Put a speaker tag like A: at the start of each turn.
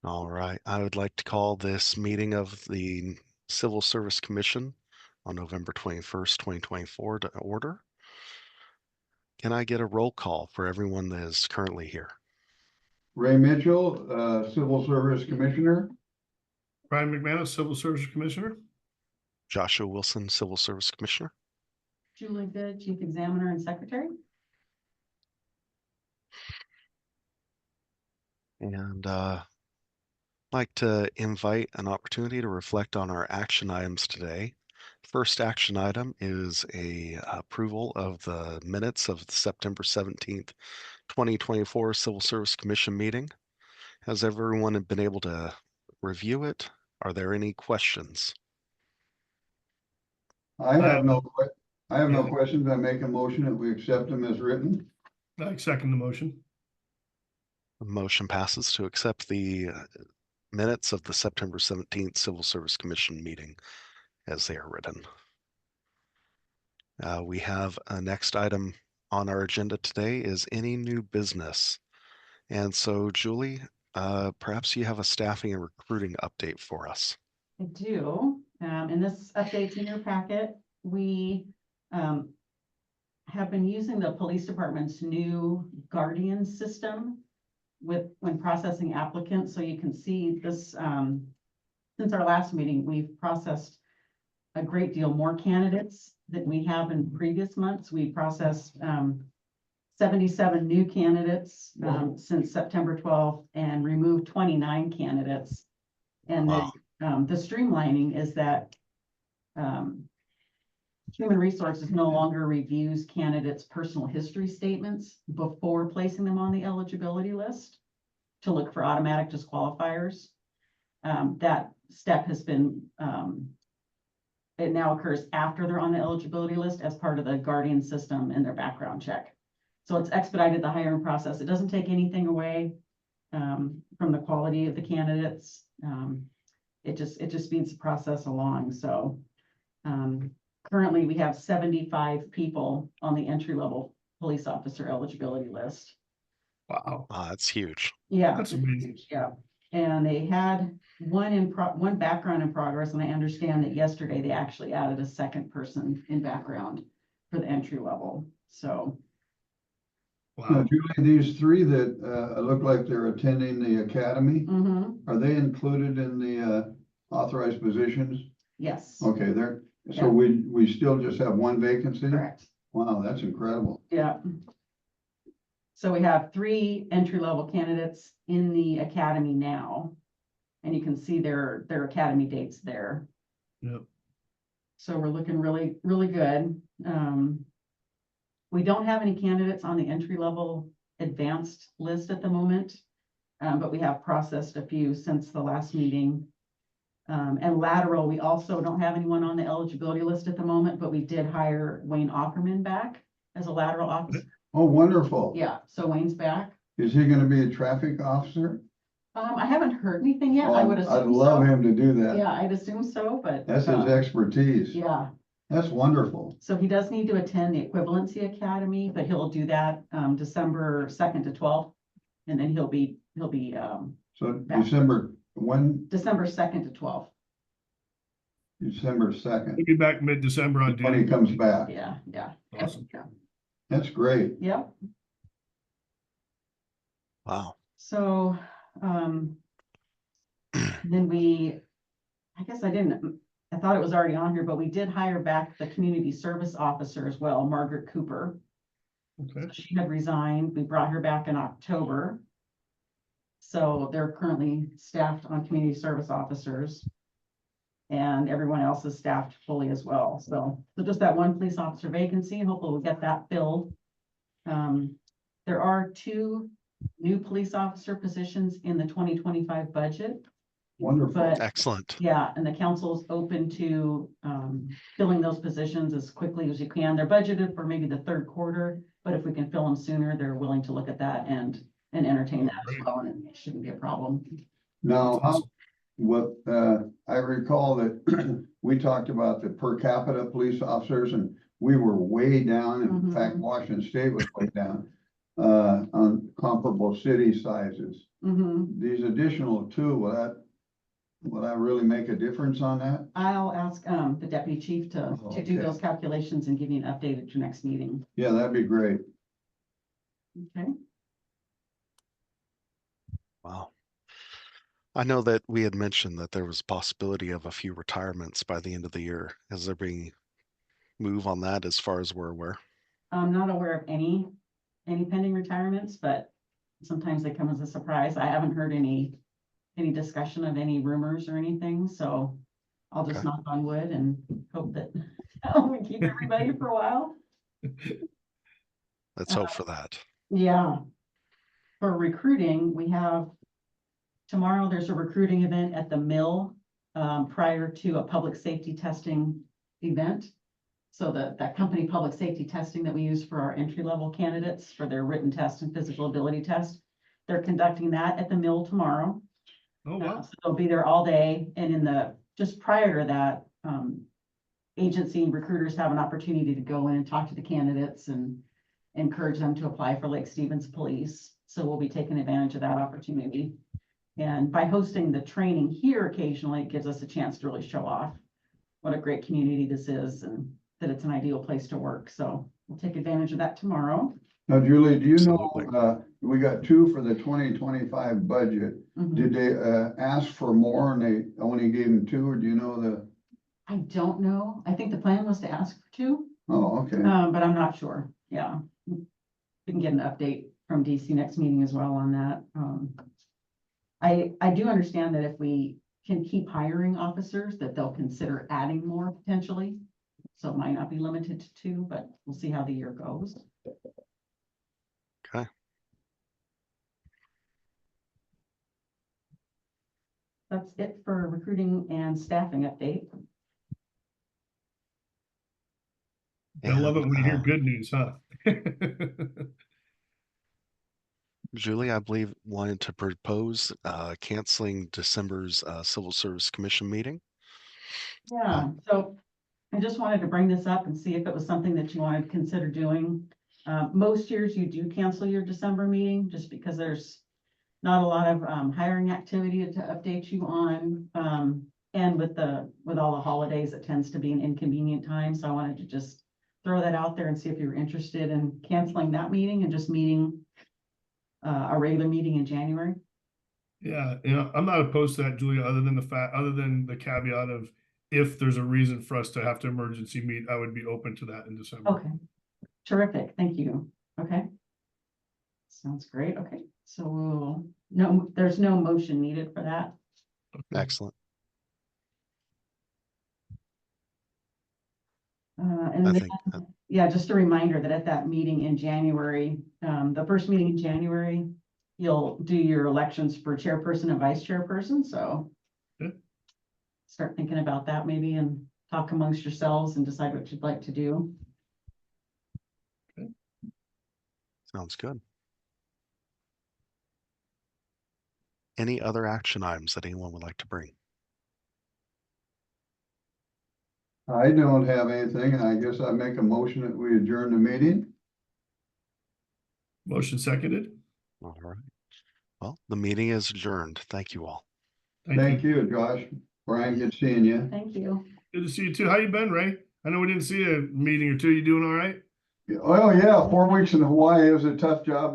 A: All right, I would like to call this meeting of the Civil Service Commission on November 21st, 2024 to order. Can I get a roll call for everyone that is currently here?
B: Ray Mitchell, Civil Service Commissioner.
C: Brian McManus, Civil Service Commissioner.
A: Joshua Wilson, Civil Service Commissioner.
D: Julie Good, Chief Examiner and Secretary.
A: And like to invite an opportunity to reflect on our action items today. First action item is a approval of the minutes of the September 17th, 2024 Civil Service Commission meeting. Has everyone been able to review it? Are there any questions?
B: I have no questions. I make a motion that we accept them as written.
C: I second the motion.
A: The motion passes to accept the minutes of the September 17th Civil Service Commission meeting as they are written. We have a next item on our agenda today is any new business. And so, Julie, perhaps you have a staffing and recruiting update for us.
D: I do. And this update's in your packet. We have been using the police department's new Guardian system when processing applicants. So you can see this, since our last meeting, we've processed a great deal more candidates than we have in previous months. We processed 77 new candidates since September 12th and removed 29 candidates. And
A: Wow.
D: the streamlining is that Human Resources no longer reviews candidates' personal history statements before placing them on the eligibility list to look for automatic disqualifiers. That step has been, it now occurs after they're on the eligibility list as part of the Guardian system and their background check. So it's expedited the hiring process. It doesn't take anything away from the quality of the candidates. It just speeds the process along. So currently we have 75 people on the entry-level police officer eligibility list.
C: Wow.
A: That's huge.
D: Yeah.
C: That's amazing.
D: Yeah. And they had one background in progress, and I understand that yesterday they actually added a second person in background for the entry level. So.
C: Wow.
B: Julie, these three that look like they're attending the academy, are they included in the authorized positions?
D: Yes.
B: Okay, so
D: Yeah.
B: we still just have one vacancy?
D: Correct.
B: Wow, that's incredible.
D: Yeah. So we have 3 entry-level candidates in the academy now, and you can see their academy dates there.
C: Yep.
D: So we're looking really, really good. We don't have any candidates on the entry-level advanced list at the moment, but we have processed a few since the last meeting. And lateral, we also don't have anyone on the eligibility list at the moment, but we did hire Wayne Ackerman back as a lateral officer.
B: Oh, wonderful.
D: Yeah, so Wayne's back.
B: Is he gonna be a traffic officer?
D: I haven't heard anything yet.
B: Oh,
D: I would
B: I'd
D: assume
B: love
D: so.
B: him to do that.
D: Yeah, I'd assume so, but.
B: That's his expertise.
D: Yeah,
B: That's wonderful.
D: so he does need to attend the Equivalency Academy, but he'll do that December 2nd to 12th. And then he'll be
B: So
D: Back.
B: December 2nd.
D: December 2nd.
C: We'll be back mid-December on
B: When he
C: January.
B: comes back.
D: Yeah.
C: Awesome.
D: Yeah.
B: That's great.
D: Yep.
A: Wow.
D: So, then I guess I thought it was already on here, but we did hire back the community service officer as well, Margaret Cooper.
C: Okay.
D: She had resigned. We brought her back in October. So they're currently staffed on community service officers. And everyone else is staffed fully as well. So just that one police officer vacancy, hopefully we'll get that filled. There are 2 new police officer positions in the 2025 budget.
B: Wonderful.
D: But
A: Excellent.
D: yeah, and the council's open to filling those positions as quickly as you can. They're budgeted for maybe the 3rd quarter, but if we can fill them sooner, they're willing to look at that and entertain that as well, and it shouldn't be a problem.
B: Now,
C: That's awesome.
B: what I recall that we talked about the per capita police officers and we were way down. In fact, Washington State was way down. on comparable city sizes.
D: Mhm.
B: These additional two, will that really make a difference on that?
D: I'll ask, the deputy chief to do
B: Okay.
D: those calculations and give you an update at your next meeting.
B: Yeah, that'd be great.
D: Okay.
A: Wow. I know that we had mentioned that there was a possibility of a few retirements by the end of the year. Has there been move on that as far as we're aware?
D: I'm not aware of any pending retirements, but sometimes they come as a surprise. I haven't heard any discussion of any rumors or anything, so I'll just
A: Okay.
D: knock on wood and hope that we keep everybody for a while.
A: Let's hope for that.
D: Yeah. For recruiting, we have tomorrow, there's a recruiting event at the mill prior to a public safety testing event. So that company public safety testing that we use for our entry-level candidates for their written test and physical ability test, they're conducting that at the mill tomorrow.
C: Oh, wow.
D: So they'll be there all day, and just prior to that, agency recruiters have an opportunity to go in and talk to the candidates and encourage them to apply for Lake Stevens Police. So we'll be taking advantage of that opportunity. And by hosting the training here occasionally, it gives us a chance to really show off what a great community this is and that it's an ideal place to work. So we'll take advantage of that tomorrow.
B: Now, Julie, do you
A: Absolutely.
B: know, we got two for the 2025 budget.
D: Mhm.
B: Did they, ask for more and they only gave them two, or do you know
D: I don't know. I think the plan was to ask for two,
B: oh, okay.
D: but I'm not sure. Yeah. We can get an update from DC next meeting as well on that. I do understand that if we can keep hiring officers, that they'll consider adding more potentially. So it might not be limited to two, but we'll see how the year goes.
A: Okay.
D: That's it for recruiting and staffing update.
C: I love it when you hear
A: And,
C: good news, huh?
A: Julie, I believe, wanted to propose canceling December's Civil Service Commission meeting.
D: Yeah, so I just wanted to bring this up and see if it was something that you wanted to consider doing. Most years you do cancel your December meeting just because there's not a lot of hiring activity to update you on. And with all the holidays, it tends to be an inconvenient time. So I wanted to just throw that out there and see if you were interested in canceling that meeting and just meeting a regular meeting in January.
C: Yeah, I'm not opposed to that, Julia, other than the caveat of if there's a reason for us to have to emergency meet, I would be open to that in December.
D: Okay, terrific. Thank you. Okay. Sounds great. Okay, so there's no motion needed for that.
A: Excellent.
D: And
A: I
D: then,
A: think
D: yeah, just a reminder that at that meeting in January, the first meeting in January, you'll do your elections for chairperson and vice chairperson, so
C: Good.
D: Start thinking about that maybe and talk amongst yourselves and decide what you'd like to do.
A: sounds good. Any other action items that anyone would like to bring?
B: I don't have anything. I guess I make a motion that we adjourn the meeting.
C: Motion seconded.
A: All right. Well, the meeting is adjourned. Thank you all.
B: Thank you, Josh. Brian, good seeing you.
D: Thank you.
C: Good to see you too. How you been, Ray? I know we didn't see a meeting or two. You doing all right?
B: Oh, yeah, 4 weeks in Hawaii. It was a tough job.